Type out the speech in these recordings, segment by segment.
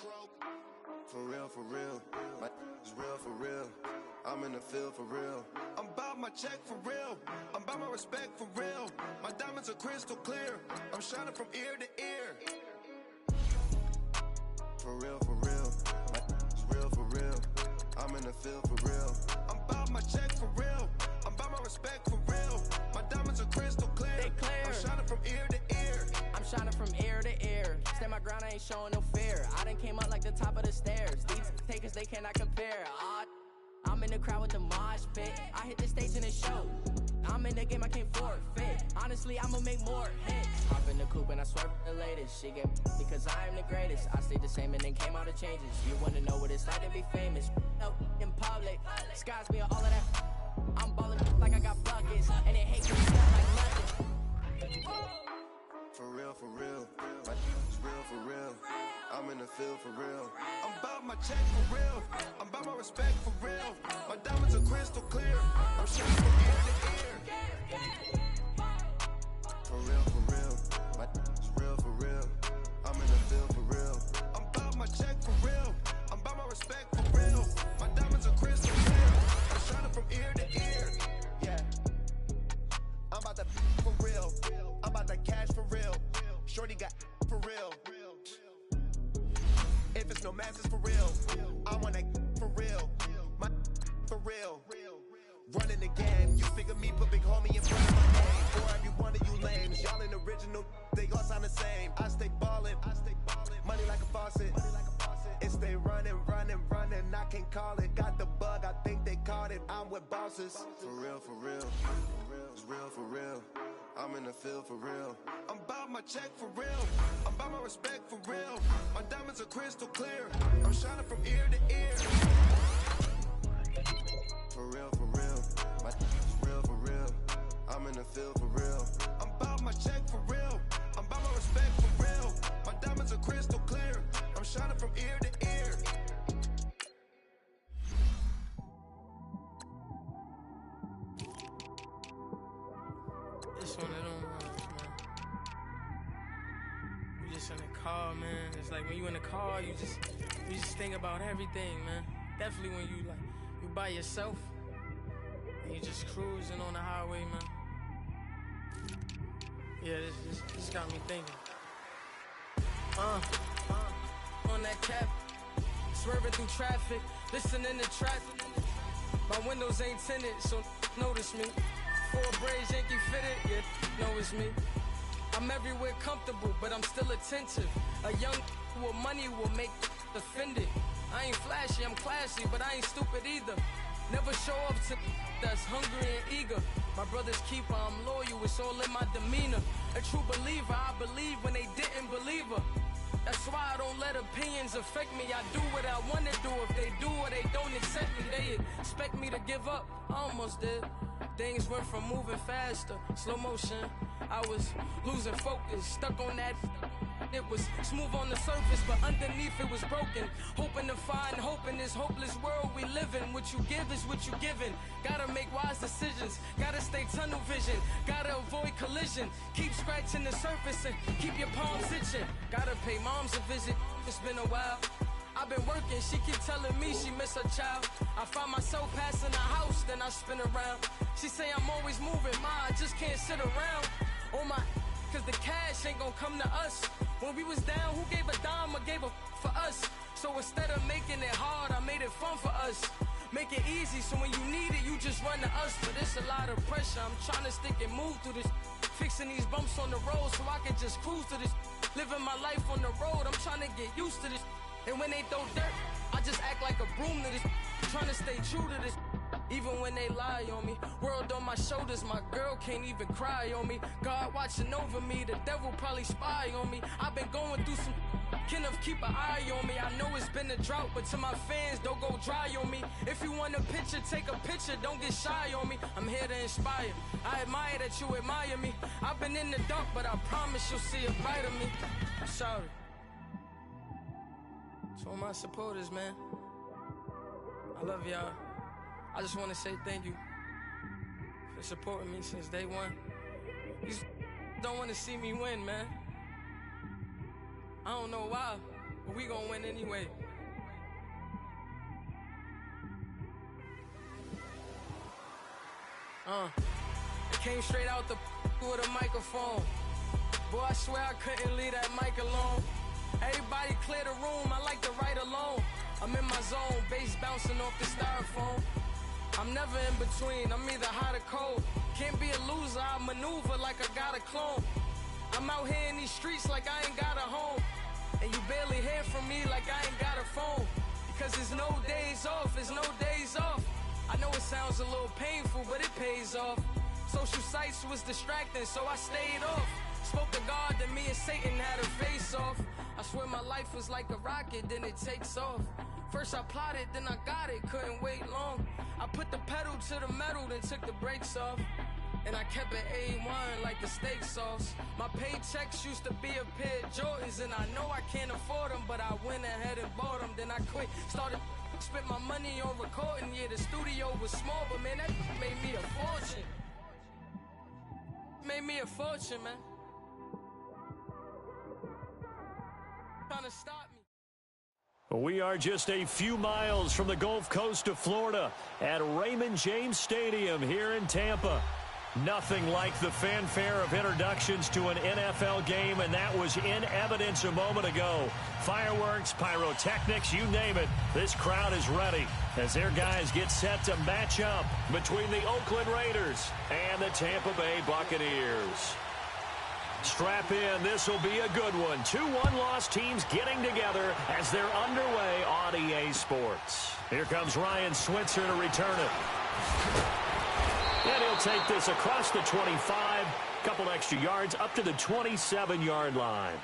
For real, my is real for real. I'm in the field for real. I'm about my check for real. I'm about my respect for real. My diamonds are crystal clear. I'm shining from ear to ear. For real, my is real for real. I'm in the field for real. I'm about my check for real. I'm about my respect for real. My diamonds are crystal clear. They clear. I'm shining from ear to ear. I'm shining from ear to ear. Stand my ground, I ain't showing no fear. I done came up like the top of the stairs. These takers, they cannot compare. I'm in the crowd with the mosh pit. I hit the stage in the show. I'm in the game, I can't forfeit. Honestly, I'ma make more hits. Hop in the coupe and I swerve the latest. She get because I am the greatest. I stayed the same and then came out of changes. You wanna know what it's like to be famous? Out in public, skies me all of that. I'm ballin' like I got buckets, and they hate me stuff like nothing. For real, my is real for real. I'm in the field for real. I'm about my check for real. I'm about my respect for real. My diamonds are crystal clear. I'm shining from ear to ear. For real, my is real for real. I'm in the field for real. I'm about my check for real. I'm about my respect for real. My diamonds are crystal clear. I'm shining from ear to ear. Yeah. I'm about to for real. I'm about to cash for real. Shorty got for real. If it's no masses for real, I want that for real. My for real. Running again, you figure me, put big homie in front of my name. For every one of you lames, y'all ain't original, they all sound the same. I stay ballin', money like a faucet. It stay running, I can't call it. Got the bug, I think they caught it. I'm with bosses. For real, it's real for real. I'm in the field for real. I'm about my check for real. I'm about my respect for real. My diamonds are crystal clear. I'm shining from ear to ear. For real, my is real for real. I'm in the field for real. I'm about my check for real. I'm about my respect for real. My diamonds are crystal clear. I'm shining from ear to ear. It's one of them ones, man. You just in the car, man. It's like when you in the car, you just think about everything, man. Definitely when you by yourself and you just cruising on the highway, man. Yeah, this got me thinking. On that cap, swerving through traffic, listening to traffic. My windows ain't tinted, so notice me. Four braids, Yankee fitted, yeah, know it's me. I'm everywhere comfortable, but I'm still attentive. A young with money will make offended. I ain't flashy, I'm classy, but I ain't stupid either. Never show up to that's hungry and eager. My brother's keeper, I'm loyal, it's all in my demeanor. A true believer, I believe when they didn't believe her. That's why I don't let opinions affect me. I do what I want to do. If they do or they don't accept me, they expect me to give up. I almost did. Things went from moving faster, slow motion. I was losing focus, stuck on that. It was smooth on the surface, but underneath it was broken. Hoping to find hope in this hopeless world we live in. What you give is what you given. Gotta make wise decisions. Gotta stay tunnel vision. Gotta avoid collision. Keep scratching the surface and keep your palms itching. Gotta pay moms a visit. It's been a while. I've been working, she keep telling me she miss her child. I find myself passing the house, then I spin around. She say I'm always moving, ma, I just can't sit around. Oh my, cause the cash ain't gonna come to us. When we was down, who gave a dime or gave a for us? So instead of making it hard, I made it fun for us. Make it easy, so when you need it, you just run to us. But it's a lot of pressure, I'm trying to stick and move through this. Fixing these bumps on the road so I can just cruise to this. Living my life on the road, I'm trying to get used to this. And when they throw dirt, I just act like a broom to this. Trying to stay true to this. Even when they lie on me. World on my shoulders, my girl can't even cry on me. God watching over me, the devil probably spy on me. I've been going through some. Kenneth, keep an eye on me. I know it's been a drought, but to my fans, don't go dry on me. If you want a picture, take a picture, don't get shy on me. I'm here to inspire. I admire that you admire me. I've been in the dark, but I promise you'll see a brighter me. I'm sorry. To all my supporters, man, I love y'all. I just want to say thank you for supporting me since day one. You don't want to see me win, man. I don't know why. but we gonna win anyway. It came straight out the with a microphone. Boy, I swear I couldn't leave that mic alone. Everybody clear the room, I like to write alone. I'm in my zone, bass bouncing off the styrofoam. I'm never in between, I'm either hot or cold. Can't be a loser, I maneuver like I got a clone. I'm out here in these streets like I ain't got a home. And you barely hear from me like I ain't got a phone. Because there's no days off, there's no days off. I know it sounds a little painful, but it pays off. Social sites was distracting, so I stayed off. Spoke to God, then me and Satan had a face off. I swear my life was like a rocket, then it takes off. First I plotted, then I got it, couldn't wait long. I put the pedal to the metal, then took the brakes off. And I kept it A1 like the steak sauce. My paychecks used to be a pair of Jordans, and I know I can't afford them, but I went ahead and bought them. Then I quit, started spent my money on recording. Yeah, the studio was small, but man, that made me a fortune. Made me a fortune, man. Trying to stop me. We are just a few miles from the Gulf Coast of Florida at Raymond James Stadium here in Tampa. Nothing like the fanfare of introductions to an NFL game, and that was in evidence a moment ago. Fireworks, pyrotechnics, you name it. This crowd is ready as their guys get set to match up between the Oakland Raiders and the Tampa Bay Buccaneers. Strap in, this will be a good one. Two one-loss teams getting together as they're underway on EA Sports. Here comes Ryan Switzer to return it. And he'll take this across the 25, couple extra yards up to the 27-yard line.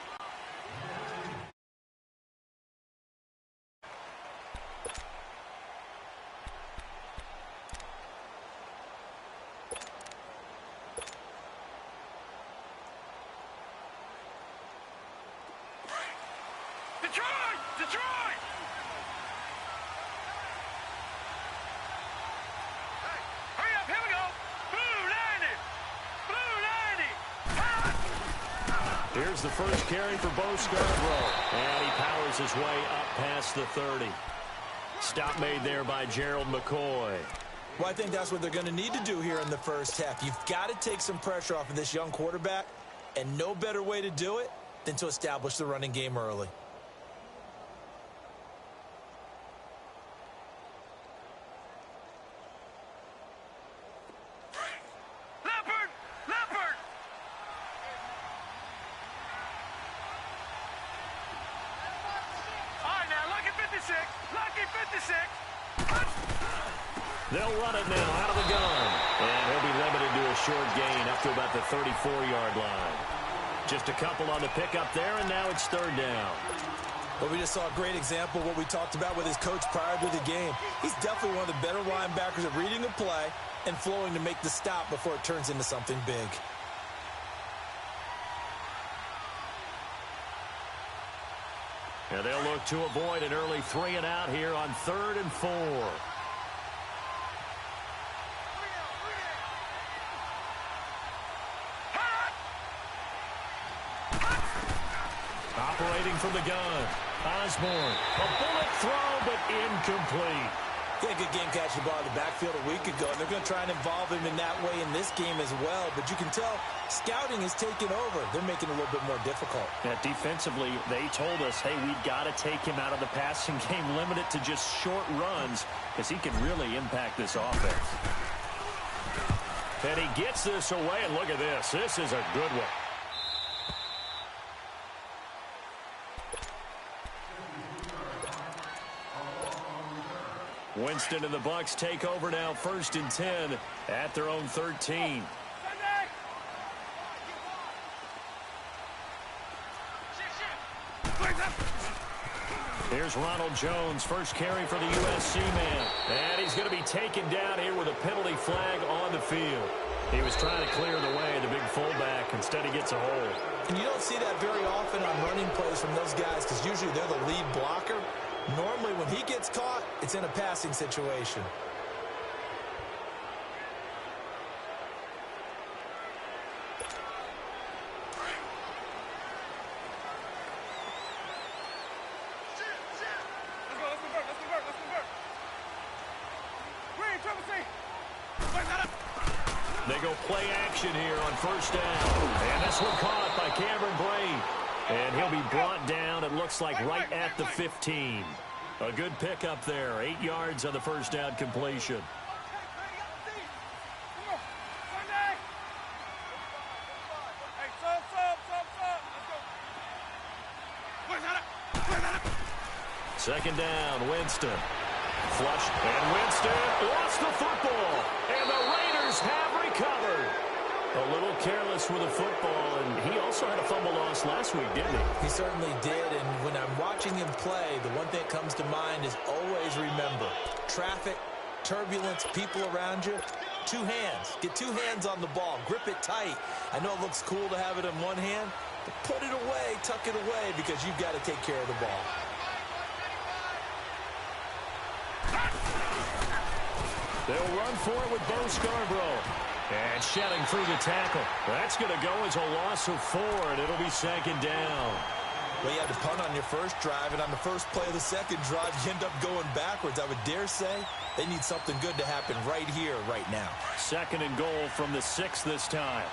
Detroit! Hey, hurry up, here we go! Blue 90! Blue 90! Here's the first carry for Bo Scarborough, and he powers his way up past the 30. Stop made there by Gerald McCoy. Well, I think that's what they're going to need to do here in the first half. You've got to take some pressure off of this young quarterback, and no better way to do it than to establish the running game early. They'll run it now out of the gun. And he'll be limited to a short gain up to about the 34-yard line. Just a couple on the pickup there, and now it's third down. But we just saw a great example of what we talked about with his coach prior to the game. He's definitely one of the better linebackers at reading a play and flowing to make the stop before it turns into something big. And they'll look to avoid an early 3-and-out here on 3rd and 4. Operating from the gun, Osborne. A bullet throw, but incomplete. Yeah, good game catching the ball in the backfield a week ago, and they're going to try and involve him in that way in this game as well. But you can tell scouting is taking over. They're making it a little bit more difficult. Yeah, defensively, they told us, hey, we've got to take him out of the passing game, limit it to just short runs, because he can really impact this offense. And he gets this away, and look at this. This is a good one. Winston and the Bucs take over now, 1st and 10 at their own 13. Here's Ronald Jones, first carry for the USC man. And he's going to be taken down here with a penalty flag on the field. He was trying to clear the way, the big fullback. Instead, he gets a hold. And you don't see that very often on running plays from those guys because usually they're the lead blocker. Normally, when he gets caught, it's in a passing situation. They go play action here on first down. And this one caught by Cameron Brate. And he'll be brought down, it looks like, right at the 15. A good pickup there. 8 yards on the first down completion. Second down, Winston. Flushed, and Winston lost the football. And the Raiders have recovered. A little careless with the football, and he also had a fumble loss last week, didn't he? He certainly did, and when I'm watching him play, the one thing that comes to mind is always remember, traffic, turbulence, people around you, 2 hands. Get 2 hands on the ball. Grip it tight. I know it looks cool to have it in one hand, but put it away, tuck it away, because you've got to take care of the ball. They'll run for it with Bo Scarborough. And shedding through the tackle. That's going to go as a loss of 4, and it'll be second down. Well, you had to punt on your first drive, and on the first play of the second drive, you end up going backwards. I would dare say they need something good to happen right here, right now. Second and goal from the 6 this time.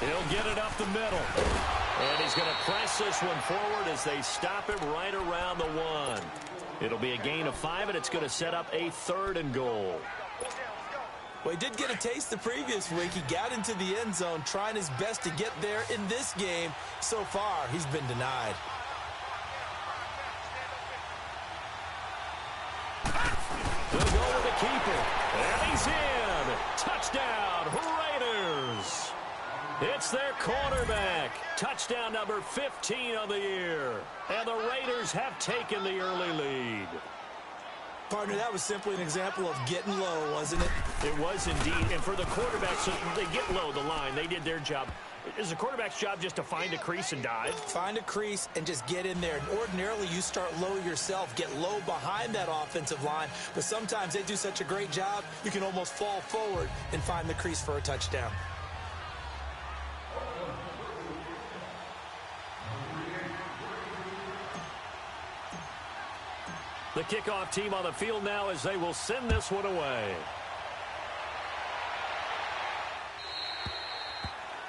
He'll get it up the middle. And he's going to press this one forward as they stop him right around the 1. It'll be a gain of 5, and it's going to set up a 3rd and goal. Well, he did get a taste the previous week. He got into the end zone trying his best to get there in this game. So far, he's been denied. They'll go with the keeper. And he's in. Touchdown, Raiders. It's their quarterback. Touchdown number 15 on the year. And the Raiders have taken the early lead. Partner, that was simply an example of getting low, wasn't it? It was indeed. And for the quarterbacks, they get low the line. They did their job. Is the quarterback's job just to find a crease and dive? Find a crease and just get in there. And ordinarily, you start low yourself, get low behind that offensive line. But sometimes they do such a great job, you can almost fall forward and find the crease for a touchdown. The kickoff team on the field now as they will send this one away.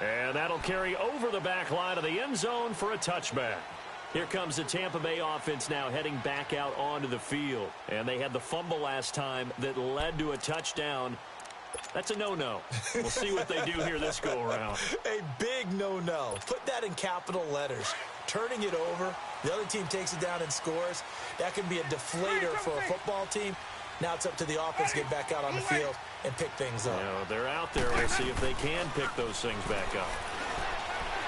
And that'll carry over the back line of the end zone for a touchback. Here comes the Tampa Bay offense now heading back out onto the field. And they had the fumble last time that led to a touchdown. That's a no-no. We'll see what they do here this go-around. A big no-no. Put that in capital letters. Turning it over, the other team takes it down and scores. That can be a deflator for a football team. Now it's up to the offense to get back out on the field and pick things up. You know, they're out there. We'll see if they can pick those things back up.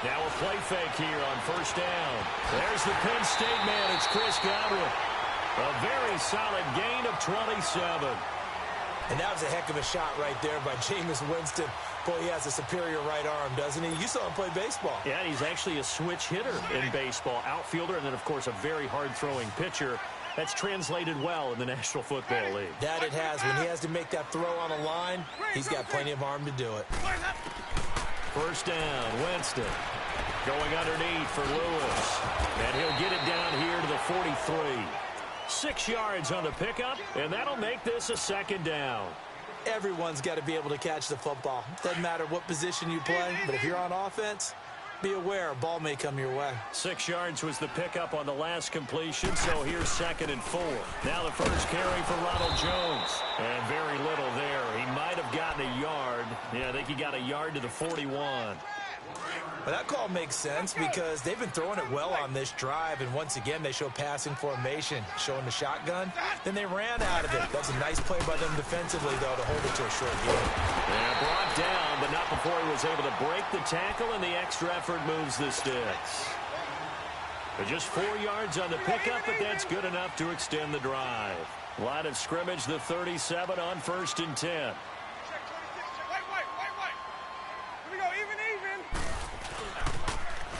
Now a play fake here on first down. There's the Penn State man. It's Chris Godwin. A very solid gain of 27. And that was a heck of a shot right there by Jameis Winston. Boy, he has a superior right arm, doesn't he? You saw him play baseball. Yeah, he's actually a switch hitter in baseball. Outfielder, and then, of course, a very hard-throwing pitcher. That's translated well in the National Football League. That it has. When he has to make that throw on a line, he's got plenty of arm to do it. First down, Winston. Going underneath for Lewis. And he'll get it down here to the 43. 6 yards on the pickup, and that'll make this a second down. Everyone's got to be able to catch the football. Doesn't matter what position you play, but if you're on offense, be aware a ball may come your way. 6 yards was the pickup on the last completion, so here's 2nd and 4. Now the first carry for Ronald Jones. And very little there. He might have gotten a yard. Yeah, I think he got a yard to the 41. Well, that call makes sense because they've been throwing it well on this drive, and once again they show passing formation, showing the shotgun. Then they ran out of it. That's a nice play by them defensively, though, to hold it to a short game. And brought down, but not before he was able to break the tackle, and the extra effort moves the sticks. But just 4 yards on the pickup, but that's good enough to extend the drive. Line of scrimmage, the 37 on 1st and 10.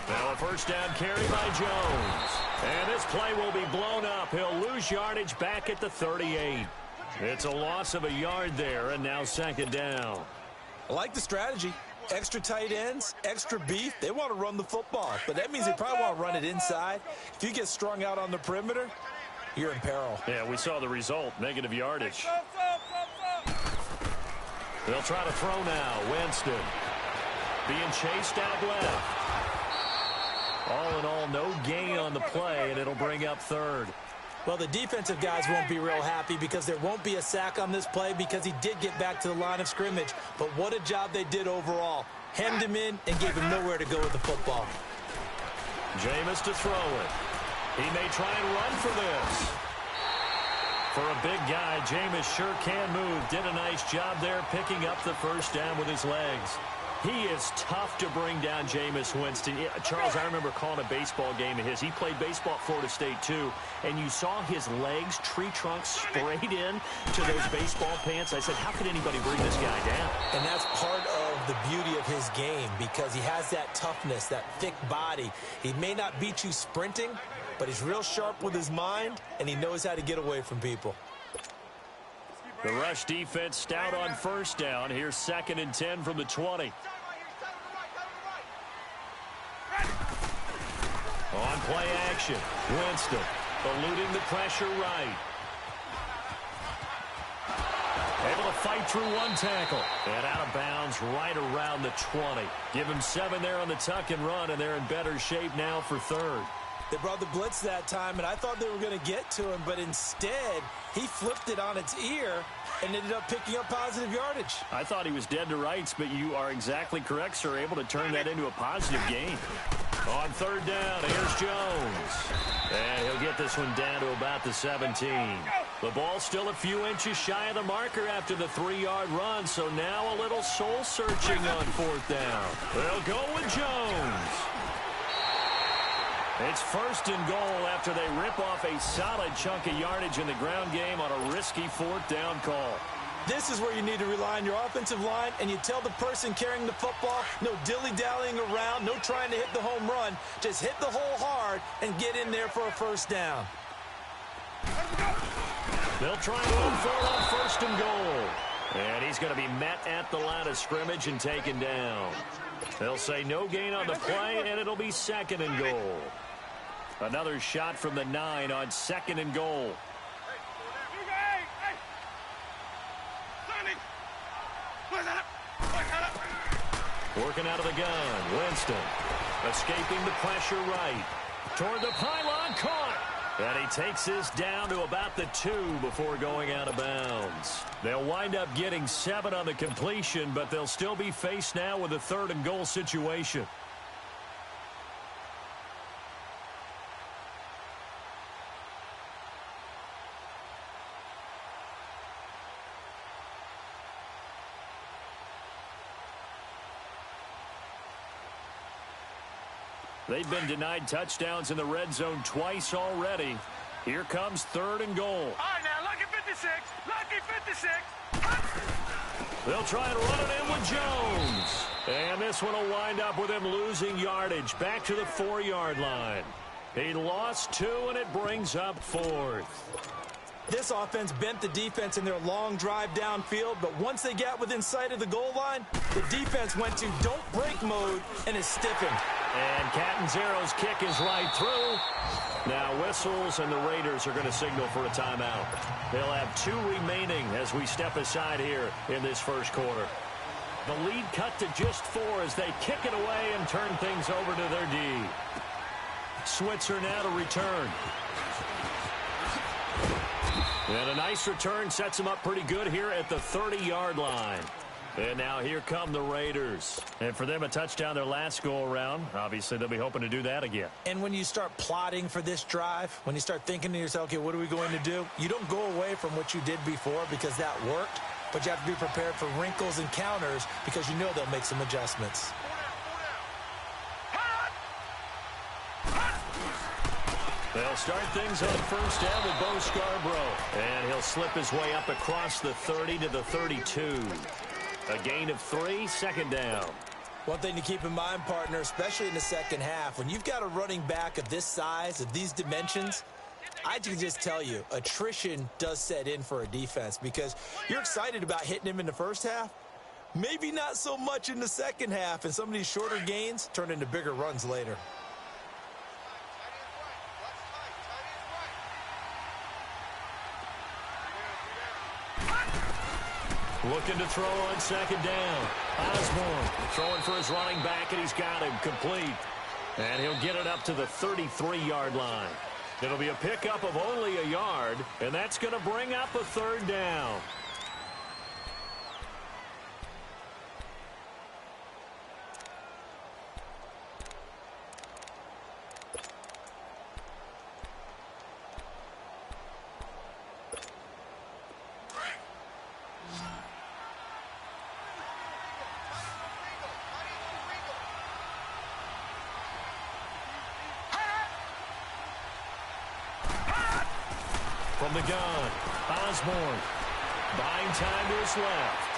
Now a first down carry by Jones. And this play will be blown up. He'll lose yardage back at the 38. It's a loss of a yard there, and now 2nd down. I like the strategy. Extra tight ends, extra beef. They want to run the football, but that means they probably want to run it inside. If you get strung out on the perimeter, you're in peril. Yeah, we saw the result, negative yardage. They'll try to throw now. Winston being chased out left. All in all, no gain on the play, and it'll bring up third. Well, the defensive guys won't be real happy because there won't be a sack on this play because he did get back to the line of scrimmage. But what a job they did overall. Hemmed him in and gave him nowhere to go with the football. Jameis to throw it. He may try and run for this. For a big guy, Jameis sure can move. Did a nice job there picking up the first down with his legs. He is tough to bring down, Jameis Winston. Charles, I remember calling a baseball game of his. He played baseball at Florida State, too, and you saw his legs, tree trunks sprayed in to those baseball pants. I said, how could anybody bring this guy down? And that's part of the beauty of his game because he has that toughness, that thick body. He may not beat you sprinting, but he's real sharp with his mind, and he knows how to get away from people. The rush defense stout on first down. Here's 2nd and 10 from the 20. On play action, Winston eluding the pressure right. Able to fight through one tackle. And out of bounds right around the 20. Give him 7 there on the tuck and run, and they're in better shape now for third. They brought the blitz that time, and I thought they were going to get to him, but instead, he flipped it on its ear and ended up picking up positive yardage. I thought he was dead to rights, but you are exactly correct, sir. Able to turn that into a positive gain. On third down, here's Jones. And he'll get this one down to about the 17. The ball still a few inches shy of the marker after the 3-yard run, so now a little soul-searching on 4th down. They'll go with Jones. It's 1st and goal after they rip off a solid chunk of yardage in the ground game on a risky 4th down call. This is where you need to rely on your offensive line, and you tell the person carrying the football, no dilly-dallying around, no trying to hit the home run. Just hit the hole hard and get in there for a 1st down. They'll try and move forward on 1st and goal. And he's going to be met at the line of scrimmage and taken down. They'll say no gain on the play, and it'll be 2nd and goal. Another shot from the 9 on 2nd and goal. Working out of the gun, Winston escaping the pressure right. Toward the pylon, caught. And he takes this down to about the 2 before going out of bounds. They'll wind up getting 7 on the completion, but they'll still be faced now with a 3rd and goal situation. They've been denied touchdowns in the red zone twice already. Here comes 3rd and goal. All right, now, lucky 56. Lucky 56. They'll try and run it in with Jones. And this one will wind up with him losing yardage back to the 4-yard line. He lost 2, and it brings up 4th. This offense bent the defense in their long drive downfield, but once they got within sight of the goal line, the defense went to don't break mode and is stiffened. And Catanzaro's kick is right through. Now whistles, and the Raiders are going to signal for a timeout. They'll have 2 remaining as we step aside here in this 1st quarter. The lead cut to just 4 as they kick it away and turn things over to their D. Switzer now to return. And a nice return sets him up pretty good here at the 30-yard line. And now here come the Raiders. And for them, a touchdown their last go-around. Obviously, they'll be hoping to do that again. And when you start plotting for this drive, when you start thinking to yourself, okay, what are we going to do? You don't go away from what you did before because that worked, but you have to be prepared for wrinkles and counters because you know they'll make some adjustments. They'll start things on 1st down with Bo Scarborough. And he'll slip his way up across the 30 to the 32. A gain of 3, 2nd down. One thing to keep in mind, partner, especially in the second half, when you've got a running back of this size, of these dimensions, I can just tell you, attrition does set in for a defense because you're excited about hitting him in the first half. Maybe not so much in the second half, and some of these shorter gains turn into bigger runs later. Looking to throw on second down. Osborne throwing for his running back, and he's got him complete. And he'll get it up to the 33-yard line. It'll be a pickup of only a yard, and that's going to bring up a third down. From the gun, Osborne buying time to his left.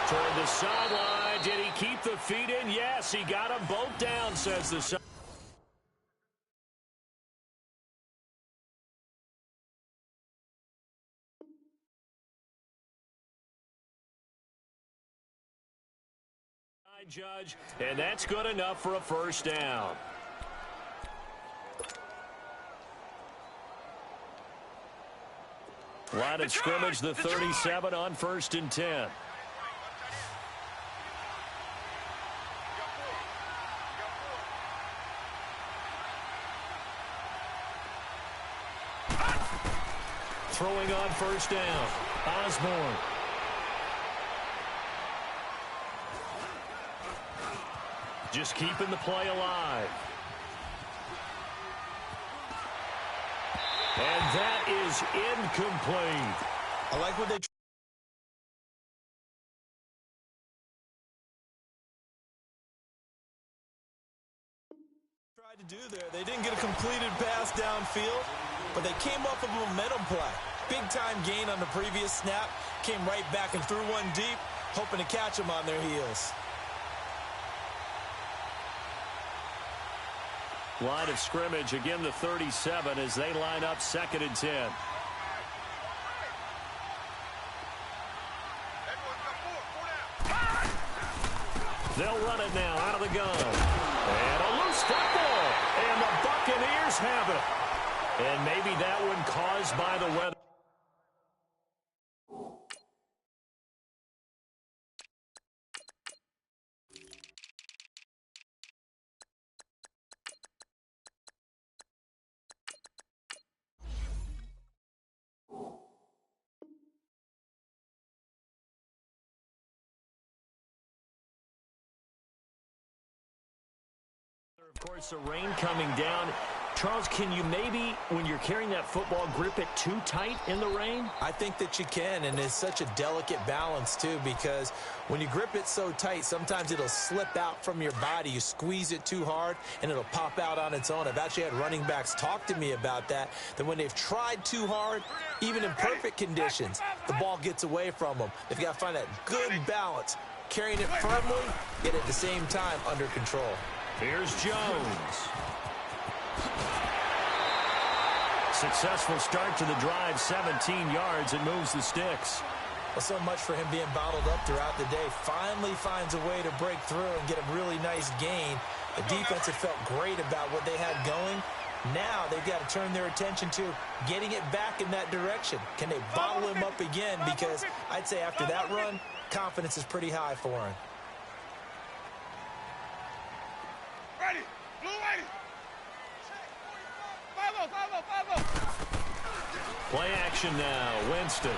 Toward the sideline. Did he keep the feet in? Yes, he got them both down, says the side. Judge, and that's good enough for a first down. Line of scrimmage, the 37 on 1st and 10. Throwing on first down, Osborne. Just keeping the play alive. And that is incomplete. I like what they tried to do there. They didn't get a completed pass downfield, but they came off of a momentum play. Big-time gain on the previous snap. Came right back and threw one deep, hoping to catch them on their heels. Line of scrimmage, again the 37 as they line up 2nd and 10. They'll run it now out of the gun. And a loose football. And the Buccaneers have it. And maybe that one caused by the weather. Of course, the rain coming down. Charles, can you maybe, when you're carrying that football, grip it too tight in the rain? I think that you can, and it's such a delicate balance, too, because when you grip it so tight, sometimes it'll slip out from your body. You squeeze it too hard, and it'll pop out on its own. I've actually had running backs talk to me about that when they've tried too hard, even in perfect conditions, the ball gets away from them. They've got to find that good balance, carrying it firmly, yet at the same time under control. Here's Jones. Successful start to the drive, 17 yards, and moves the sticks. Well, so much for him being bottled up throughout the day. Finally finds a way to break through and get a really nice gain. The defense had felt great about what they had going. Now they've got to turn their attention to getting it back in that direction. Can they bottle him up again? Because I'd say after that run, confidence is pretty high for him. Ready. Blue ready. 5-0. Play action now. Winston.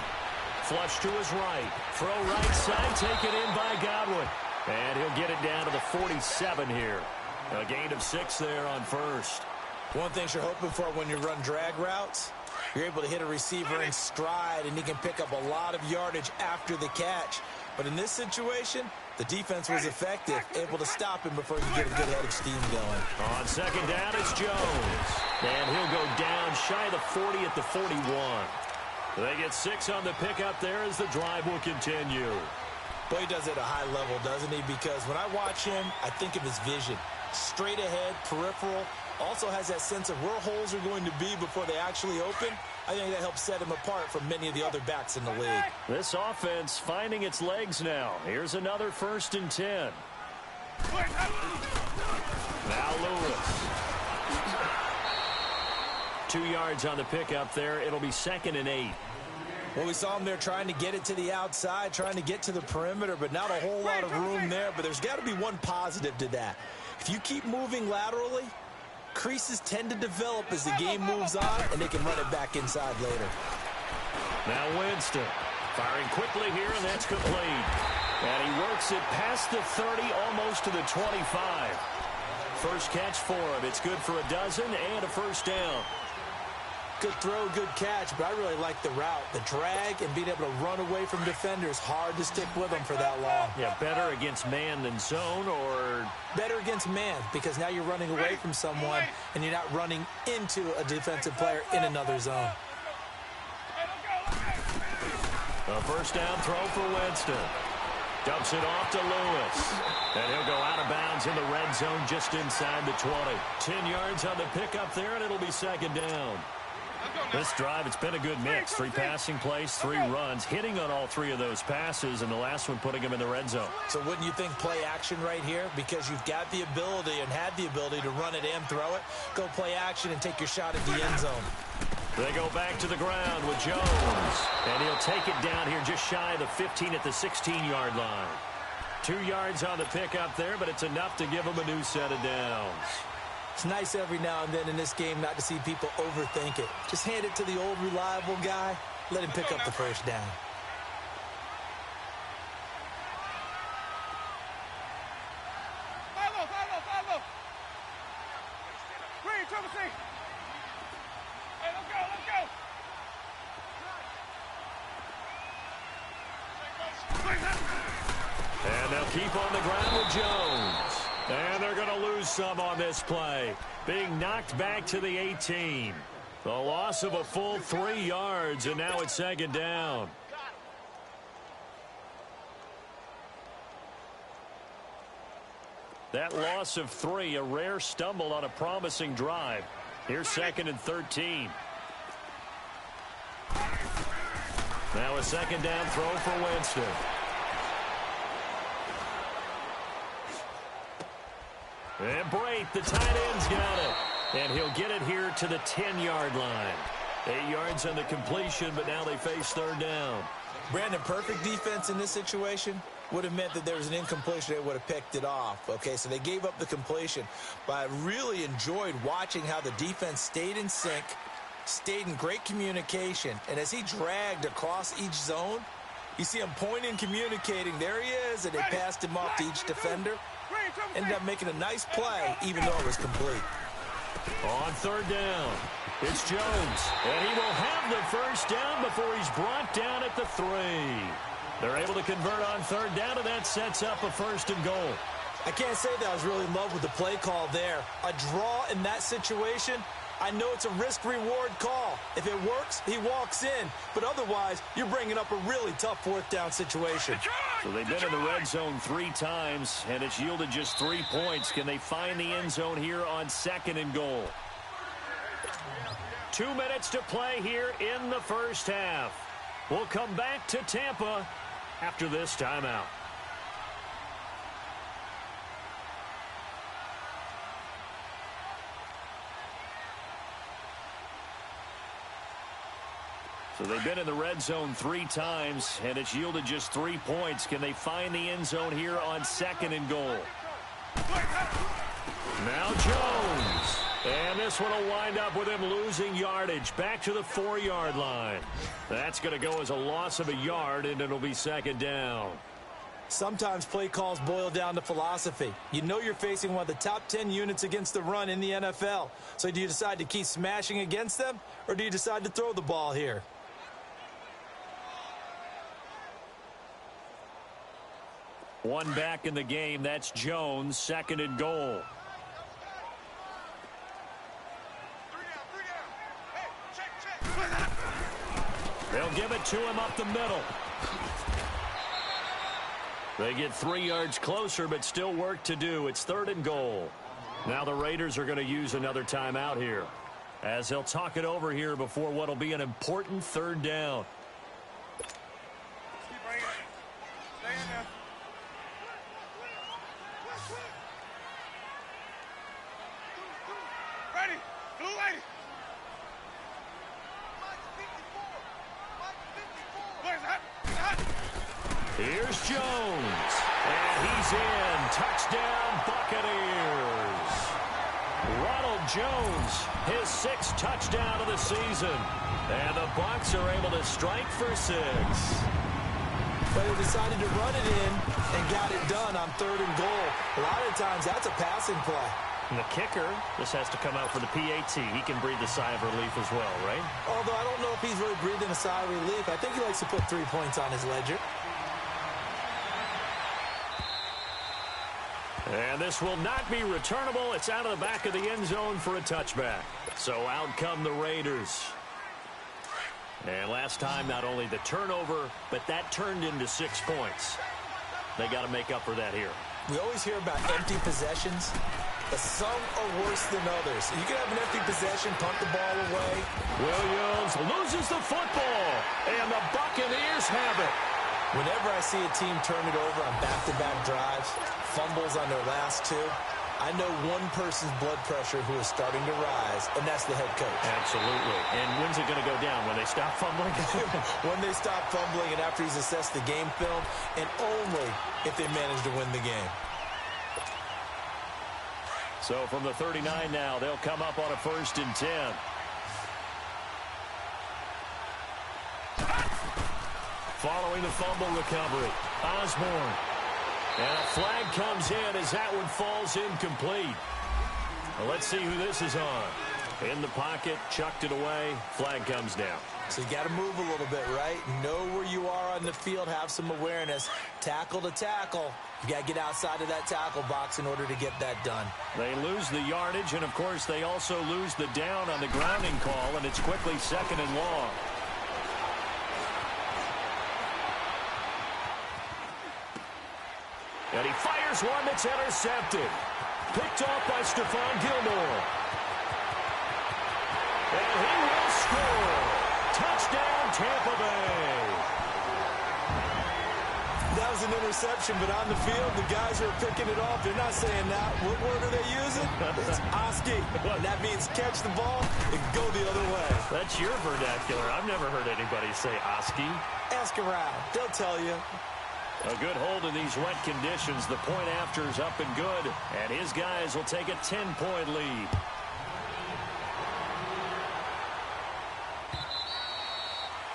Flush to his right. Throw right side. Taken in by Godwin. And he'll get it down to the 47 here. A gain of 6 there on first. One thing you're hoping for when you run drag routes, you're able to hit a receiver in stride, and he can pick up a lot of yardage after the catch. But in this situation, the defense was effective, able to stop him before he could get a good head of steam going. On second down, it's Jones. And he'll go down shy of the 40 at the 41. They get 6 on the pickup there as the drive will continue. Boy, he does it at a high level, doesn't he? Because when I watch him, I think of his vision. Straight ahead, peripheral. Also has that sense of where holes are going to be before they actually open. I think that helps set him apart from many of the other backs in the league. This offense finding its legs now. Here's another 1st and 10. Now Lewis. 2 yards on the pickup there. It'll be 2nd and 8. Well, we saw him there trying to get it to the outside, trying to get to the perimeter, but not a whole lot of room there. But there's got to be one positive to that. If you keep moving laterally, creases tend to develop as the game moves on, and they can run it back inside later. Now Winston firing quickly here, and that's complete. And he works it past the 30, almost to the 25. First catch for him. It's good for a dozen and a first down. Good throw, good catch, but I really like the route. The drag and being able to run away from defenders, hard to stick with them for that long. Yeah, better against man than zone, or? Better against man, because now you're running away from someone and you're not running into a defensive player in another zone. A first down throw for Winston. Dumps it off to Lewis. And he'll go out of bounds in the red zone just inside the 20. 10 yards on the pickup there, and it'll be second down. This drive, it's been a good mix. 3 passing plays, 3 runs, hitting on all 3 of those passes, and the last one putting him in the red zone. So wouldn't you think play action right here? Because you've got the ability and had the ability to run it and throw it. Go play action and take your shot at the end zone. They go back to the ground with Jones. And he'll take it down here just shy of the 15 at the 16-yard line. 2 yards on the pickup there, but it's enough to give him a new set of downs. It's nice every now and then in this game not to see people overthink it. Just hand it to the old reliable guy. Let him pick up the first down. Follow. Green, trouble C. Hey, let's go. And they'll keep on the ground with Jones. And they're going to lose some on this play. Being knocked back to the 18. The loss of a full 3 yards, and now it's second down. That loss of 3, a rare stumble on a promising drive. Here's second and 13. Now a second down throw for Winston. And Brate, the tight end's got it. And he'll get it here to the 10-yard line. 8 yards on the completion, but now they face third down. Brandon, perfect defense in this situation would have meant that there was an incompletion. They would have picked it off. Okay, so they gave up the completion. But I really enjoyed watching how the defense stayed in sync, stayed in great communication. And as he dragged across each zone, you see him pointing, communicating. There he is, and they passed him off to each defender. Ended up making a nice play, even though it was complete. On third down, it's Jones. And he will have the first down before he's brought down at the 3. They're able to convert on third down, and that sets up a first and goal. I can't say that I was really in love with the play call there. A draw in that situation, I know it's a risk-reward call. If it works, he walks in. But otherwise, you're bringing up a really tough fourth down situation. So they've been in the red zone 3 times, and it's yielded just 3 points. Can they find the end zone here on second and goal? 2 minutes to play here in the first half. We'll come back to Tampa after this timeout. So they've been in the red zone 3 times, and it's yielded just 3 points. Can they find the end zone here on second and goal? Now Jones. And this one will wind up with him losing yardage back to the 4-yard line. That's going to go as a loss of a yard, and it'll be second down. Sometimes play calls boil down to philosophy. You know you're facing one of the top 10 units against the run in the NFL. So do you decide to keep smashing against them, or do you decide to throw the ball here? One back in the game. That's Jones, second and goal. They'll give it to him up the middle. They get 3 yards closer, but still work to do. It's third and goal. Now the Raiders are going to use another timeout here, as they'll talk it over here before what will be an important third down. Keep bringing it. Stay in there. Ready. Blue lady. Here's Jones. And he's in. Touchdown, Buccaneers. Ronald Jones, his 6th touchdown of the season. And the Bucs are able to strike for 6. But they decided to run it in and got it done on 3rd and goal. A lot of times, that's a passing play. And the kicker, this has to come out for the PAT. He can breathe a sigh of relief as well, right? Although I don't know if he's really breathing a sigh of relief. I think he likes to put 3 points on his ledger. And this will not be returnable. It's out of the back of the end zone for a touchback. So out come the Raiders. And last time, not only the turnover, but that turned into 6 points. They got to make up for that here. We always hear about empty possessions, but some are worse than others. You can have an empty possession, punt the ball away. Williams loses the football, and the Buccaneers have it. Whenever I see a team turn it over on back-to-back drives, fumbles on their last 2, I know one person's blood pressure who is starting to rise, and that's the head coach. Absolutely. And when's it going to go down? When they stop fumbling? When they stop fumbling and after he's assessed the game film, and only if they manage to win the game. So from the 39 now, they'll come up on a 1st and 10. Following the fumble recovery, Osborne. And a flag comes in as that one falls incomplete. Well, let's see who this is on. In the pocket, chucked it away, flag comes down. So you got to move a little bit, right? Know where you are on the field, have some awareness. Tackle to tackle. You got to get outside of that tackle box in order to get that done. They lose the yardage, and of course they also lose the down on the grounding call, and it's quickly 2nd and long. And he fires one that's intercepted. Picked off by Stephon Gilmore. And he will score. Touchdown, Tampa Bay. That was an interception, but on the field, the guys are picking it off. They're not saying that. What word are they using? It's Oski. And that means catch the ball and go the other way. That's your vernacular. I've never heard anybody say Oski. Ask around. They'll tell you. A good hold in these wet conditions. The point after is up and good. And his guys will take a 10-point lead.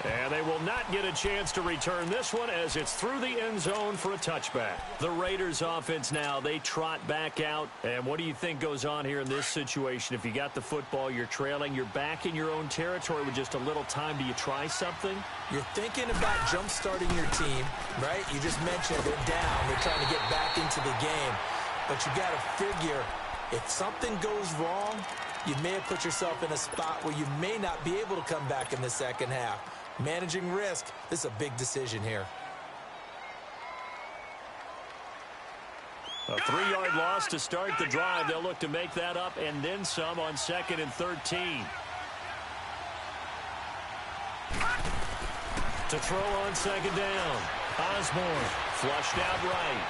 And they will not get a chance to return this one as it's through the end zone for a touchback. The Raiders offense now, they trot back out. And what do you think goes on here in this situation? If you got the football, you're trailing, you're back in your own territory with just a little time. Do you try something? You're thinking about jump-starting your team, right? You just mentioned they're down. They're trying to get back into the game. But you got to figure, if something goes wrong, you may have put yourself in a spot where you may not be able to come back in the second half. Managing risk, this is a big decision here. A 3-yard loss to start the drive. They'll look to make that up and then some on 2nd and 13. To throw on 2nd down. Osborne flushed out right.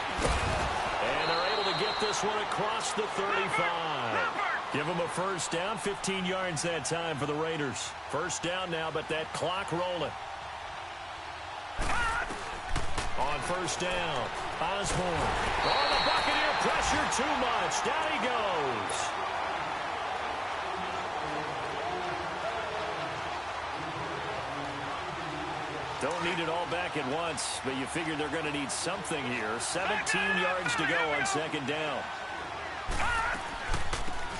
And they're able to get this one across the 35. Give them a first down, 15 yards that time for the Raiders. First down now, but that clock rolling. On first down, Osborne. Oh, the Buccaneer pressure too much. Down he goes. Don't need it all back at once, but you figure they're going to need something here. 17 yards to go on 2nd down.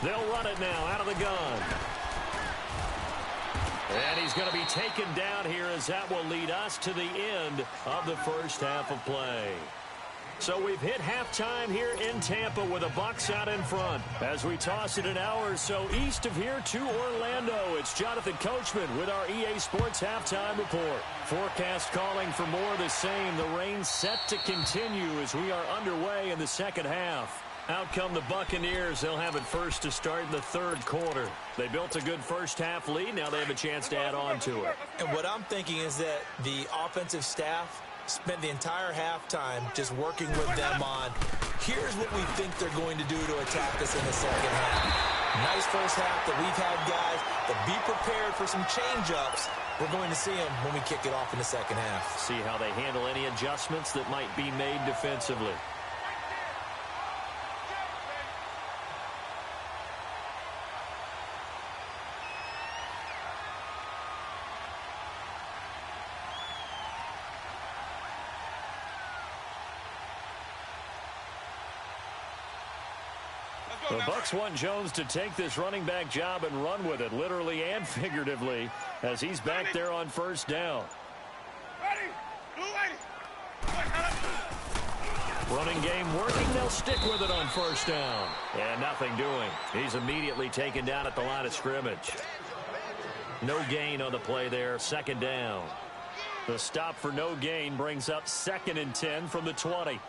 They'll run it now out of the gun. And he's going to be taken down here as that will lead us to the end of the first half of play. So we've hit halftime here in Tampa with the Bucs out in front. As we toss it an hour or so east of here to Orlando, it's Jonathan Coachman with our EA Sports Halftime Report. Forecast calling for more of the same. The rain set to continue as we are underway in the second half. Out come the Buccaneers. They'll have it first to start in the 3rd quarter. They built a good first half lead. Now they have a chance to add on to it. And what I'm thinking is that the offensive staff spent the entire halftime just working with them on, here's what we think they're going to do to attack us in the second half. Nice first half that we've had, guys. but be prepared for some change-ups. We're going to see them when we kick it off in the second half. See how they handle any adjustments that might be made defensively. The Bucs want Jones to take this running back job and run with it, literally and figuratively, as he's back there on first down. Running game working. They'll stick with it on first down. And nothing doing. He's immediately taken down at the line of scrimmage. No gain on the play there. Second down. The stop for no gain brings up 2nd and 10 from the 20.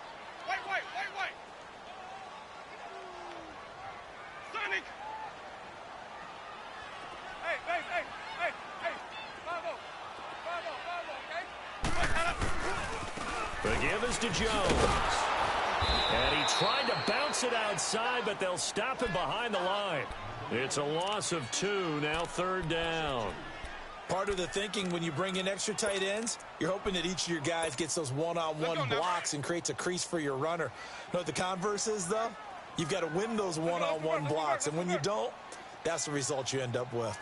The give is to Jones. And he tried to bounce it outside, but they'll stop him behind the line. It's a loss of 2, now 3rd down. Part of the thinking when you bring in extra tight ends, you're hoping that each of your guys gets those one-on-one blocks and creates a crease for your runner. You know what the converse is, though? You've got to win those one-on-one blocks, and when you don't, that's the result you end up with.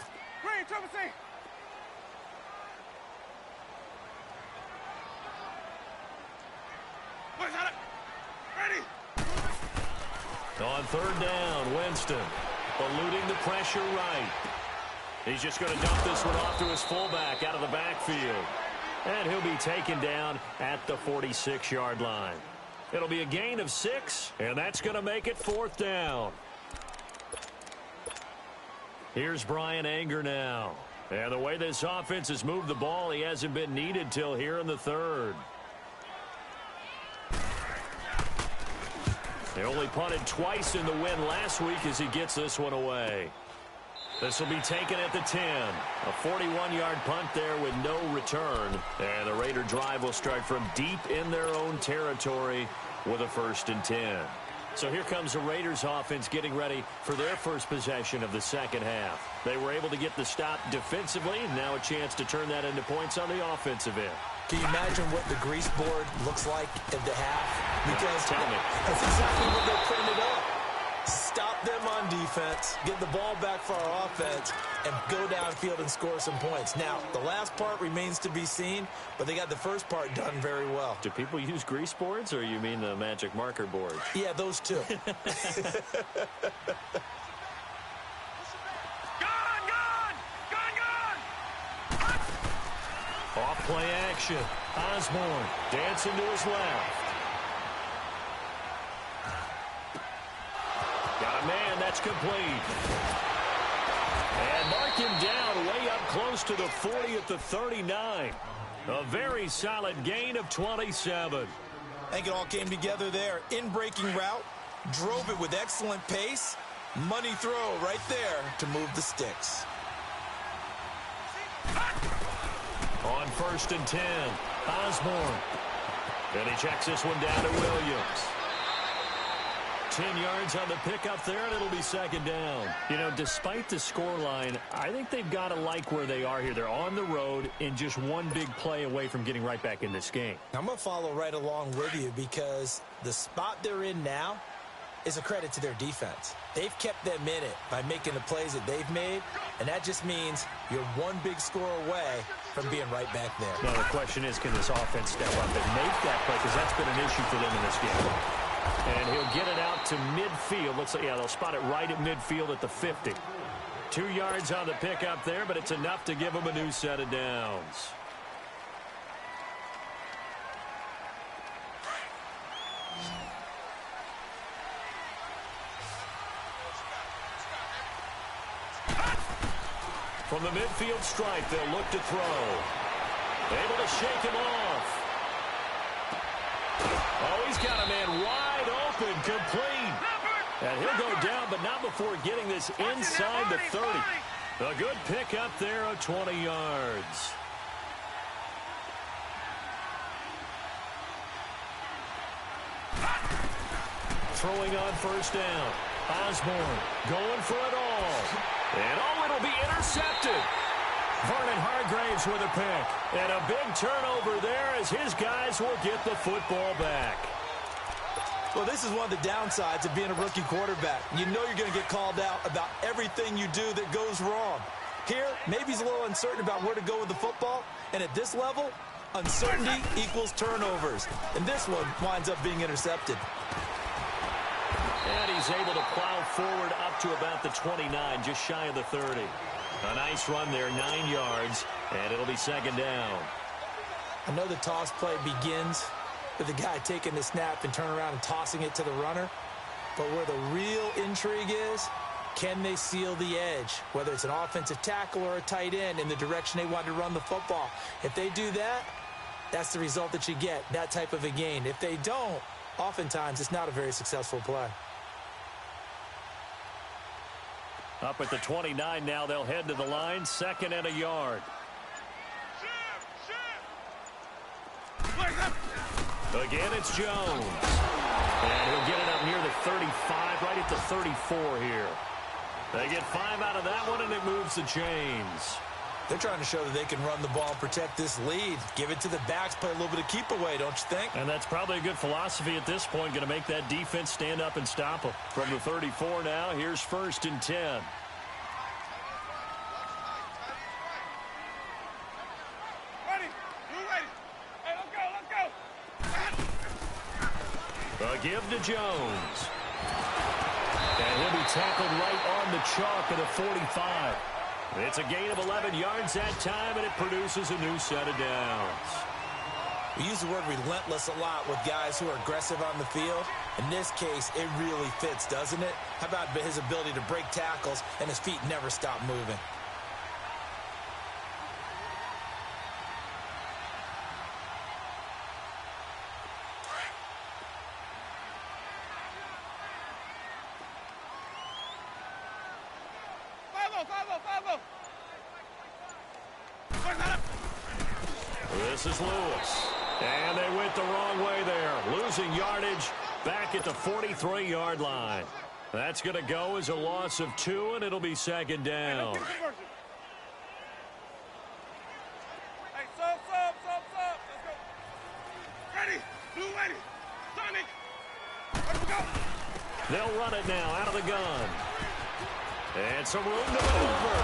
On 3rd down, Winston eluding the pressure right. He's just going to dump this one off to his fullback out of the backfield. And he'll be taken down at the 46-yard line. It'll be a gain of 6, and that's going to make it 4th down. Here's Bryan Anger now. And the way this offense has moved the ball, he hasn't been needed till here in the 3rd. They only punted twice in the win last week as he gets this one away. This will be taken at the 10. A 41-yard punt there with no return. And the Raider drive will start from deep in their own territory with a 1st and 10. So here comes the Raiders offense getting ready for their first possession of the second half. They were able to get the stop defensively, and now a chance to turn that into points on the offensive end. Can you imagine what the grease board looks like at the half? Because tell me. That's exactly what they printed up. Stop them on defense, get the ball back for our offense, and go downfield and score some points. Now, the last part remains to be seen, but they got the first part done very well. Do people use grease boards, or you mean the magic marker board? Yeah, those two. Off play action. Osborne dancing to his left. Got a man, that's complete. And mark him down way up close to the 40 at the 39. A very solid gain of 27. I think it all came together there. In-breaking route, drove it with excellent pace. Money throw right there to move the sticks. On 1st and 10, Osborne. And he checks this one down to Williams. 10 yards on the pickup there, and it'll be 2nd down. You know, despite the scoreline, I think they've got to like where they are here. They're on the road and just one big play away from getting right back in this game. I'm going to follow right along with you because the spot they're in now is a credit to their defense. They've kept them in it by making the plays that they've made, and that just means you're one big score away from being right back there. Now, the question is, can this offense step up and make that play? Because that's been an issue for them in this game. And he'll get it out to midfield. Looks like, yeah, they'll spot it right at midfield at the 50. 2 yards on the pickup there, but it's enough to give them a new set of downs. From the midfield stripe, they'll look to throw. Able to shake him off. Oh, he's got a man wide open, complete. And he'll go down, but not before getting this inside the 30. A good pickup there of 20 yards. Throwing on 1st down. Osborne going for it all. And it'll be intercepted. Vernon Hargreaves with a pick. And a big turnover there as his guys will get the football back. Well, this is one of the downsides of being a rookie quarterback. You know you're going to get called out about everything you do that goes wrong. Here, maybe he's a little uncertain about where to go with the football. And at this level, uncertainty equals turnovers. And this one winds up being intercepted. And he's able to plow forward up to about the 29, just shy of the 30. A nice run there, 9 yards, and it'll be second down. I know the toss play begins with the guy taking the snap and turning around and tossing it to the runner. But where the real intrigue is, can they seal the edge? Whether it's an offensive tackle or a tight end in the direction they want to run the football. If they do that, that's the result that you get, that type of a gain. If they don't, oftentimes it's not a very successful play. Up at the 29 now, they'll head to the line, 2nd and a yard. Again, it's Jones. And he'll get it up near the 35, right at the 34 here. They get 5 out of that one, and it moves the chains. They're trying to show that they can run the ball and protect this lead. Give it to the backs, play a little bit of keep away, don't you think? And that's probably a good philosophy at this point, going to make that defense stand up and stop them. From the 34 now, here's 1st and 10. A give to Jones. And he'll be tackled right on the chalk at the 45. It's a gain of 11 yards that time, and it produces a new set of downs. We use the word relentless a lot with guys who are aggressive on the field. In this case, it really fits, doesn't it? How about his ability to break tackles and his feet never stop moving? This is Lewis. And they went the wrong way there. Losing yardage back at the 43-yard line. That's going to go as a loss of 2, and it'll be 2nd down. Hey, sub. Let's go. Ready. Blue ready. Sonic. Let's go. They'll run it now out of the gun. And some room to maneuver.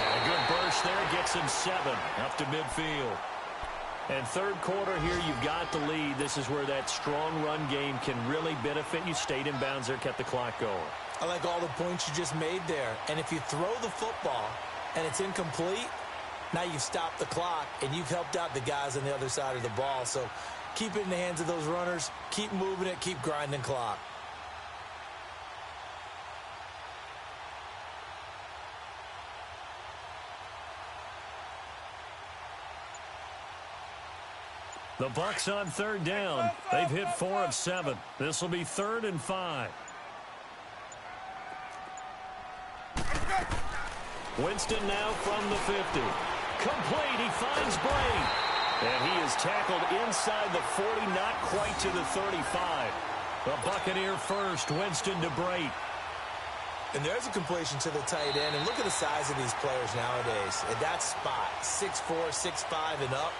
And a good burst there gets him 7 up to midfield. And 3rd quarter here, you've got the lead. This is where that strong run game can really benefit you. Stayed in bounds there, kept the clock going. I like all the points you just made there. And if you throw the football and it's incomplete, now you've stopped the clock and you've helped out the guys on the other side of the ball. So keep it in the hands of those runners. Keep moving it. Keep grinding clock. The Bucs on 3rd down. They've hit 4 of 7. This will be 3rd and 5. Winston now from the 50. Complete. He finds Brate. And he is tackled inside the 40, not quite to the 35. The Buccaneer first. Winston to Brate. And there's a completion to the tight end. And look at the size of these players nowadays. At that spot, 6'4", 6'5", and up.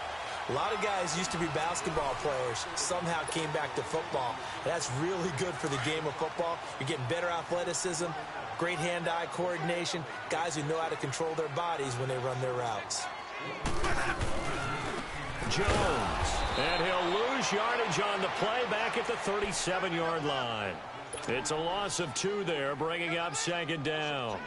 A lot of guys used to be basketball players, somehow came back to football. And that's really good for the game of football. You're getting better athleticism, great hand-eye coordination, guys who know how to control their bodies when they run their routes. Jones, and he'll lose yardage on the play back at the 37-yard line. It's a loss of 2 there, bringing up 2nd down.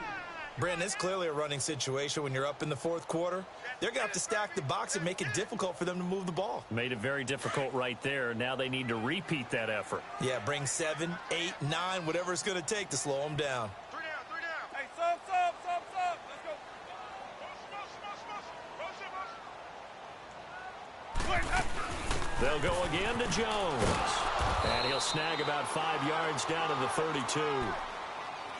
Brandon, it's clearly a running situation when you're up in the 4th quarter. They're going to have to stack the box and make it difficult for them to move the ball. Made it very difficult right there. Now they need to repeat that effort. Yeah, bring 7, 8, 9, whatever it's going to take to slow them down. 3 down. Hey, sub. Let's go. They'll go again to Jones. And he'll snag about 5 yards down to the 32.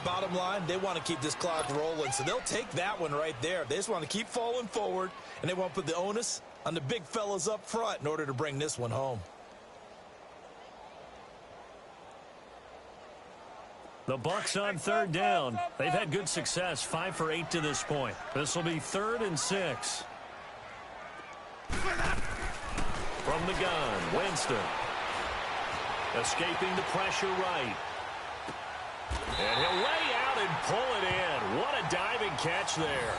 Bottom line, they want to keep this clock rolling, so they'll take that one right there. They just want to keep falling forward, and they want to put the onus on the big fellas up front in order to bring this one home. The Bucks on third down. They've had good success, 5 for 8 to this point. This will be 3rd and 6. From the gun, Winston. Escaping the pressure right. And he'll lay out and pull it in. What a diving catch there.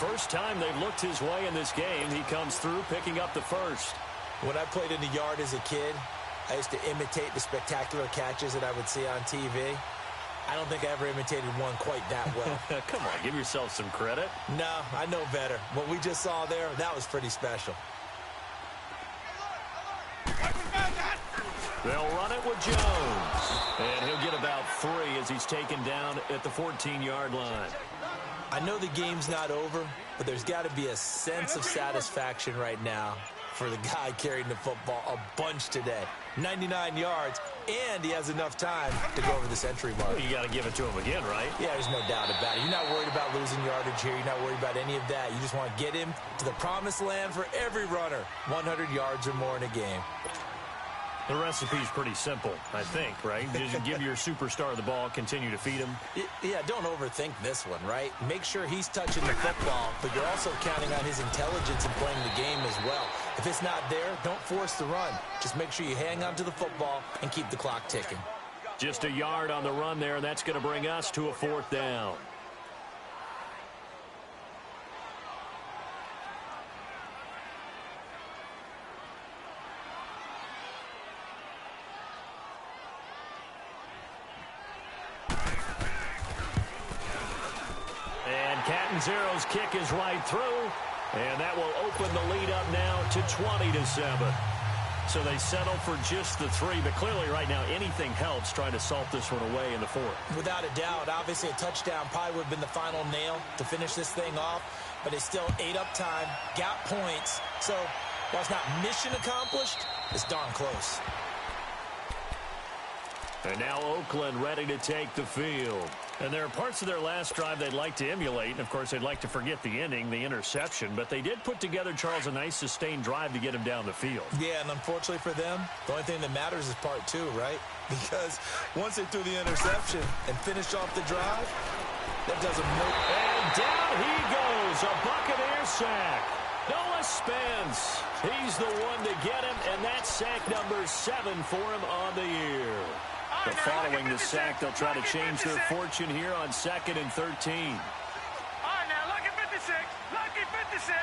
First time they've looked his way in this game. He comes through picking up the first. When I played in the yard as a kid, I used to imitate the spectacular catches that I would see on TV. I don't think I ever imitated one quite that well. Come on, give yourself some credit. No, I know better. What we just saw there, that was pretty special. They'll run it with Jones. And he'll get about 3 as he's taken down at the 14-yard line. I know the game's not over, but there's got to be a sense of satisfaction right now for the guy carrying the football a bunch today. 99 yards, and he has enough time to go over the century mark. Well, you got to give it to him again, right? Yeah, there's no doubt about it. You're not worried about losing yardage here. You're not worried about any of that. You just want to get him to the promised land for every runner. 100 yards or more in a game. The recipe's pretty simple, I think, right? Just give your superstar the ball, continue to feed him. Yeah, don't overthink this one, right? Make sure he's touching the football, but you're also counting on his intelligence in playing the game as well. If it's not there, don't force the run. Just make sure you hang on to the football and keep the clock ticking. Just a yard on the run there, and that's going to bring us to a 4th down. Catanzaro's kick is right through, and that will open the lead up now to 20-7. So they settle for just the 3, but clearly right now anything helps trying to salt this one away in the 4th. Without a doubt, obviously a touchdown probably would have been the final nail to finish this thing off, but it's still ate up time, got points, so while it's not mission accomplished, it's darn close. And now Oakland ready to take the field. And there are parts of their last drive they'd like to emulate. And, of course, they'd like to forget the ending, the interception. But they did put together, Charles, a nice sustained drive to get him down the field. Yeah, and unfortunately for them, the only thing that matters is part 2, right? Because once they threw the interception and finished off the drive, that doesn't work. And down he goes, a Buccaneer sack. Noah Spence, he's the one to get him, and that's sack number 7 for him on the year. But following the sack, they'll try to change their fortune here on 2nd and 13. All right, now, lucky 56. Lucky 56.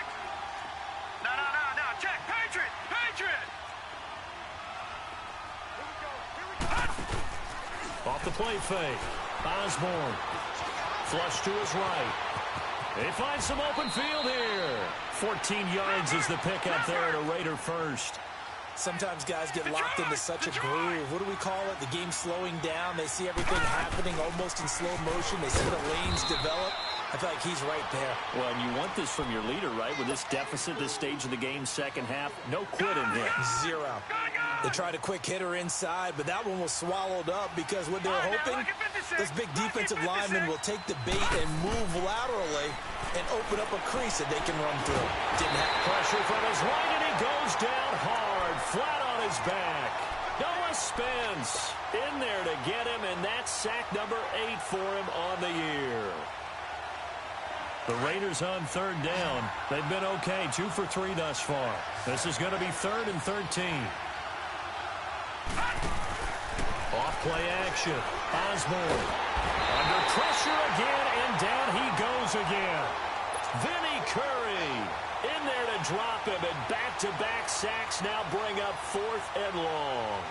No. Check. Patriot. Off the play fake. Osborne. Flush to his right. They find some open field here. 14 yards is the pickup there at a Raider first. Sometimes guys get locked into such a groove. What do we call it? The game slowing down. They see everything happening almost in slow motion. They see the lanes develop. I feel like he's right there. Well, and you want this from your leader, right? With this deficit, this stage of the game, second half, no quitting here. 0. They tried a quick hitter inside, but that one was swallowed up because what they're hoping, this big defensive lineman will take the bait and move laterally and open up a crease that they can run through. Didn't have pressure from his right, and he goes down hard, flat on his back. Noah Spence in there to get him, and that's sack number 8 for him on the year. The Raiders on third down. They've been okay, 2 for 3 thus far. This is going to be 3rd and 13. Off play action. Osborne under pressure again, and down he goes again. Vinny Curry in there to drop him, and back-to-back sacks now bring up 4th and long.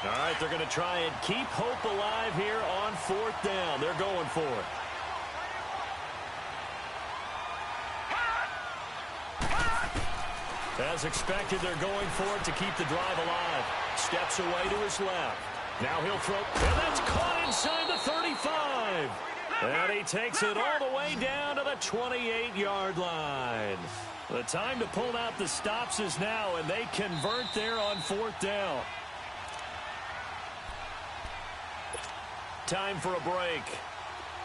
All right, they're going to try and keep hope alive here on 4th down. They're going for it. As expected, they're going for it to keep the drive alive. Steps away to his left. Now he'll throw, and that's caught inside the 35. And he takes it all the way down to the 28-yard line. The time to pull out the stops is now, and they convert there on 4th down. Time for a break.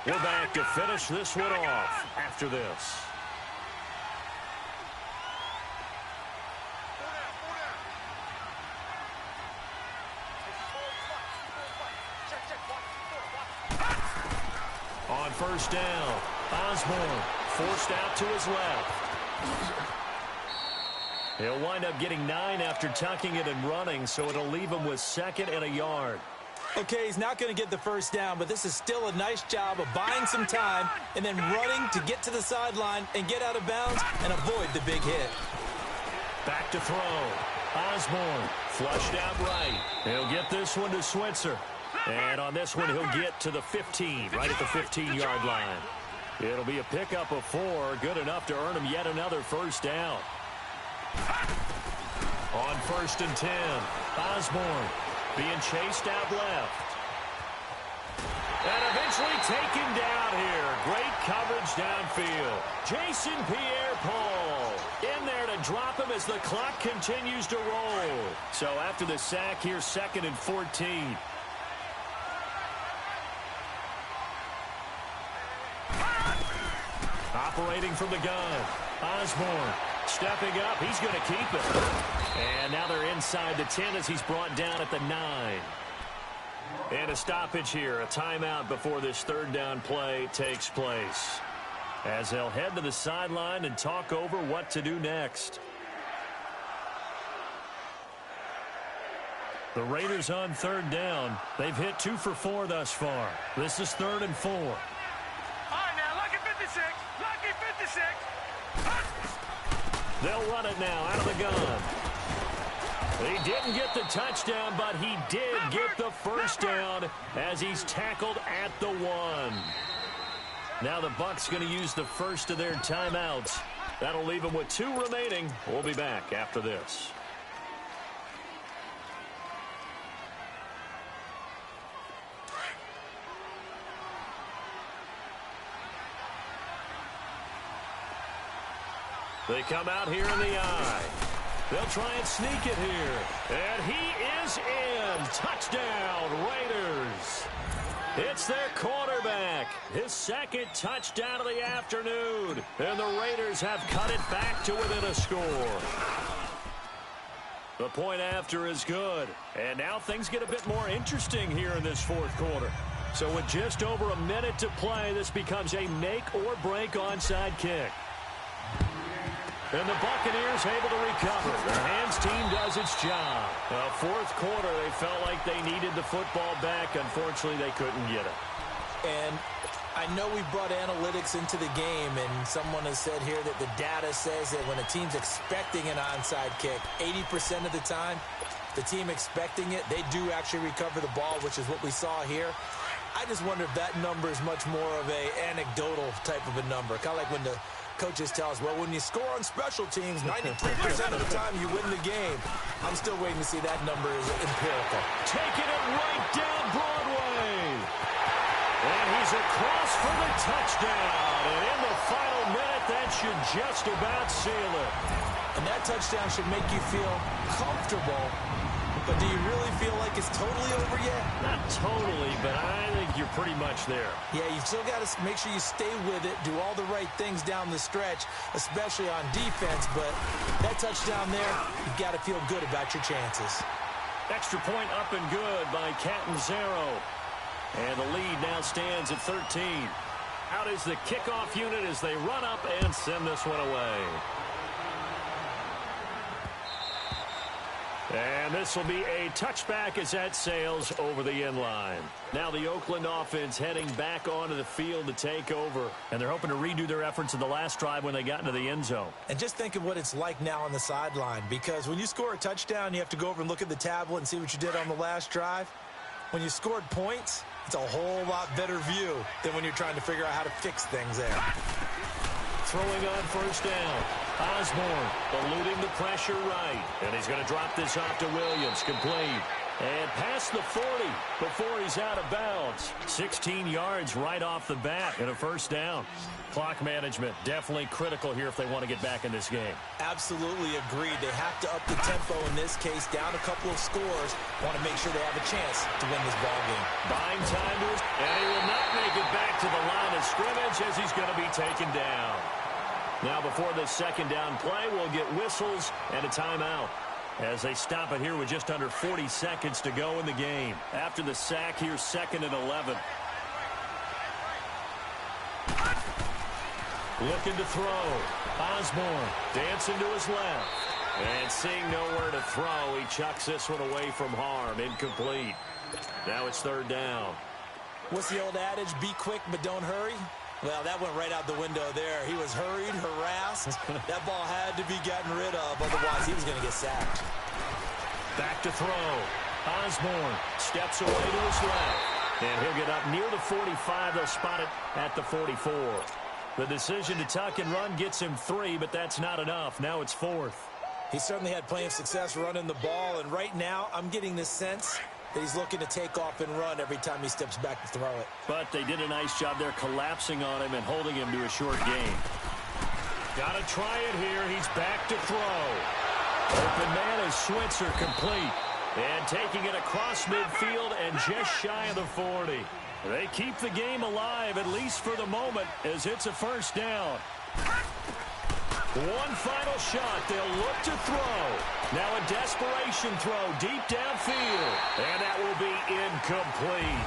We're back to finish this one off after this. first down. Osborne forced out to his left. He'll wind up getting 9 after tucking it and running, so it'll leave him with 2nd and a yard. Okay, he's not going to get the first down, but this is still a nice job of buying some time and then running to get to the sideline and get out of bounds and avoid the big hit. Back to throw. Osborne flushed out right. He'll get this one to Switzer. And on this one, he'll get to the 15, right at the 15-yard line. It'll be a pickup of 4, good enough to earn him yet another first down. On 1st and 10, Osborne being chased out left. And eventually taken down here. Great coverage downfield. Jason Pierre-Paul in there to drop him as the clock continues to roll. So after the sack, here's 2nd and 14. Operating from the gun. Osborne stepping up. He's going to keep it. And now they're inside the 10 as he's brought down at the 9. And a stoppage here. A timeout before this 3rd down play takes place. As they'll head to the sideline and talk over what to do next. The Raiders on 3rd down. They've hit 2 for 4 thus far. This is 3rd and 4. All right, now, lucky 56. Lucky 56. They'll run it now out of the gun. He didn't get the touchdown, but he did get the first down as he's tackled at the 1. Now the Bucs going to use the first of their timeouts. That'll leave them with 2 remaining. We'll be back after this. They come out here in the eye. They'll try and sneak it here. And he is in. Touchdown, Raiders. It's their quarterback. His 2nd touchdown of the afternoon. And the Raiders have cut it back to within a score. The point after is good. And now things get a bit more interesting here in this 4th quarter. So with just over a minute to play, this becomes a make-or-break onside kick. And the Buccaneers able to recover. Their hands team does its job. 4th quarter, they felt like they needed the football back. Unfortunately, they couldn't get it. And I know we brought analytics into the game, and someone has said here that the data says that when a team's expecting an onside kick, 80% of the time, the team expecting it, they do actually recover the ball, which is what we saw here. I just wonder if that number is much more of a anecdotal type of a number. Kind of like when the coaches tell us, well, when you score on special teams, 93% of the time you win the game. I'm still waiting to see that number is empirical. Taking it right down Broadway. And he's across for the touchdown. And in the final minute, that should just about seal it. And that touchdown should make you feel comfortable. But do you really feel like it's totally over yet? Not totally, but I think you're pretty much there. Yeah, you've still got to make sure you stay with it, do all the right things down the stretch, especially on defense. But that touchdown there, you've got to feel good about your chances. Extra point up and good by Catanzaro. And the lead now stands at 13. Out is the kickoff unit as they run up and send this one away. And this will be a touchback as that sails over the end line. Now the Oakland offense heading back onto the field to take over. And they're hoping to redo their efforts in the last drive when they got into the end zone. And just think of what it's like now on the sideline. Because when you score a touchdown, you have to go over and look at the tablet and see what you did on the last drive. When you scored points, it's a whole lot better view than when you're trying to figure out how to fix things there. Throwing on first down. Osborne eluding the pressure right. And he's going to drop this off to Williams. Complete. And past the 40 before he's out of bounds. 16 yards right off the bat and a first down. Clock management definitely critical here if they want to get back in this game. Absolutely agreed. They have to up the tempo in this case, down a couple of scores. Want to make sure they have a chance to win this ball game. Buying time to his, and he will not make it back to the line of scrimmage as he's going to be taken down. Now before this 2nd down play, we'll get whistles and a timeout as they stop it here with just under 40 seconds to go in the game. After the sack, here's 2nd and 11. Looking to throw. Osborne dancing to his left. And seeing nowhere to throw, he chucks this one away from harm. Incomplete. Now it's third down. What's the old adage? Be quick, but don't hurry. Well, that went right out the window there. He was hurried, harassed. That ball had to be gotten rid of. Otherwise, he was going to get sacked. Back to throw. Osborne steps away to his left. And he'll get up near the 45. They'll spot it at the 44. The decision to tuck and run gets him 3, but that's not enough. Now it's 4th. He certainly had plenty of success running the ball, and right now I'm getting this sense that he's looking to take off and run every time he steps back to throw it. But they did a nice job there collapsing on him and holding him to a short gain. Got to try it here. He's back to throw. Open man is Switzer, complete. And taking it across midfield and just shy of the 40. They keep the game alive, at least for the moment, as it's a first down. One final shot. They'll look to throw. Now a desperation throw deep downfield. And that will be incomplete.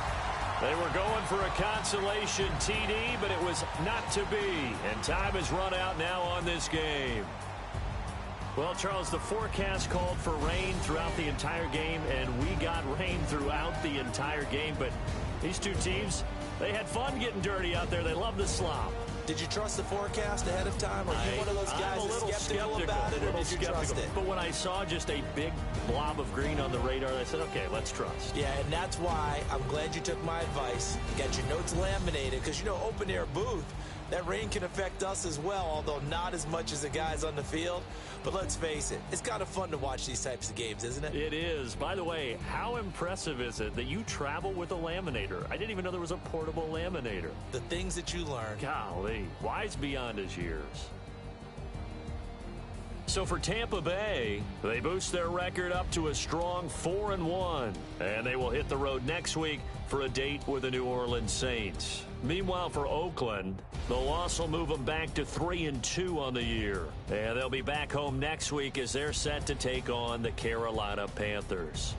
They were going for a consolation TD, but it was not to be. And time has run out now on this game. Well, Charles, the forecast called for rain throughout the entire game, and we got rain throughout the entire game. But these two teams, they had fun getting dirty out there. They love the slop. Did you trust the forecast ahead of time? Or are you one of those guys that's skeptical about it, or did you trust it? But when I saw just a big blob of green on the radar, I said, okay, let's trust. Yeah, and that's why I'm glad you took my advice. Got your notes laminated, because, you know, open-air booth, that rain can affect us as well, although not as much as the guys on the field. But let's face it, it's kind of fun to watch these types of games, isn't it? It is. By the way, how impressive is it that you travel with a laminator? I didn't even know there was a portable laminator. The things that you learn. Golly, wise beyond his years. So for Tampa Bay, they boost their record up to a strong 4-1. And they will hit the road next week for a date with the New Orleans Saints. Meanwhile, for Oakland, the loss will move them back to 3-2 on the year. And they'll be back home next week as they're set to take on the Carolina Panthers.